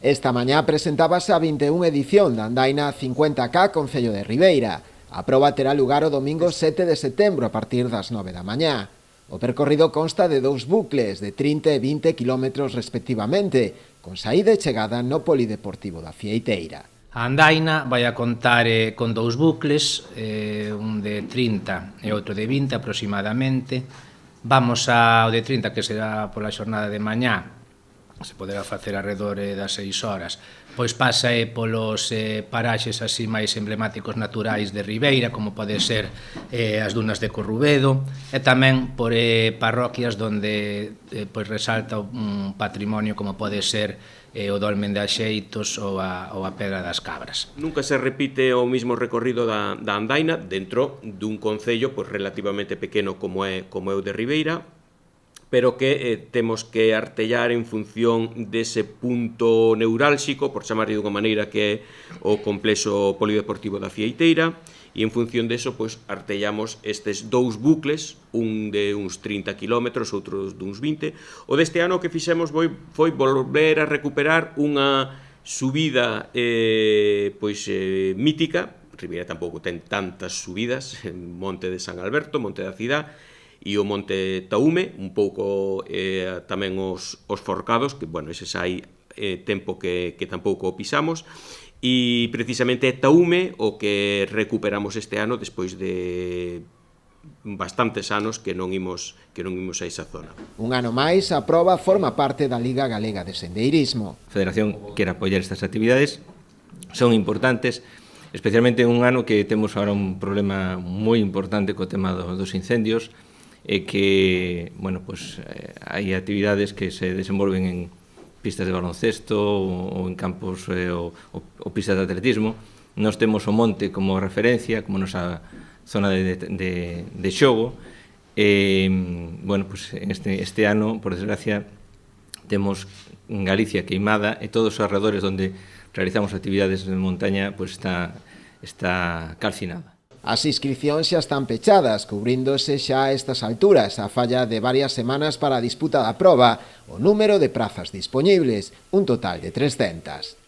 Esta mañá presentábase a 21 edición da Andaina 50K Concello de Ribeira. A proba terá lugar o domingo 7 de setembro a partir das 9 da mañá. O percorrido consta de 2 bucles de 30 e 20 km respectivamente, con saída e chegada no Polideportivo da Fieiteira. A Andaina vai a contar con 2 bucles, un de 30 e outro de 20 aproximadamente. Vamos ao de 30, que será pola xornada de mañá, se poderá facer alrededor das 6 horas, pois pasa polos paraxes así máis emblemáticos naturais de Ribeira, como pode ser as dunas de Corrubedo, e tamén por parroquias onde pois resalta un patrimonio como pode ser o Dolmen de Axeitos ou a Pedra das Cabras. Nunca se repite o mismo recorrido da Andaina dentro dun concello pois relativamente pequeno como é o de Ribeira, pero que temos que artellar en función dese punto neurálxico, por chamarlle dunha maneira, que é o complexo polideportivo da Fieiteira, e en función deso, pois, artellamos estes 2 bucles, un de uns 30 km, outro duns 20. O deste ano que fixemos foi volver a recuperar unha subida mítica. Ribeira tampouco ten tantas subidas, Monte de San Alberto, Monte da Cidade, e o Monte Taume, un pouco tamén os Forcados, que, bueno, eses hai tempo que tampouco pisamos, e precisamente é Taume o que recuperamos este ano despois de bastantes anos que non imos a esa zona. Un ano máis, a proba forma parte da Liga Galega de Sendeirismo. A Federación quere apoiar estas actividades, son importantes, especialmente en un ano que temos agora un problema moi importante co tema dos incendios, e que, bueno, pues, hai actividades que se desenvolven en pistas de baloncesto ou en campos ou pistas de atletismo. Nós temos o monte como referencia, como nosa zona de xogo. Bueno, pues, este ano, por desgracia, temos en Galicia queimada e todos os arredores onde realizamos actividades de montaña pues está calcinada. As inscripcións xa están pechadas, cubríndose xa a estas alturas a falla de varias semanas para a disputa da proba, o número de prazas dispoñibles, un total de 300.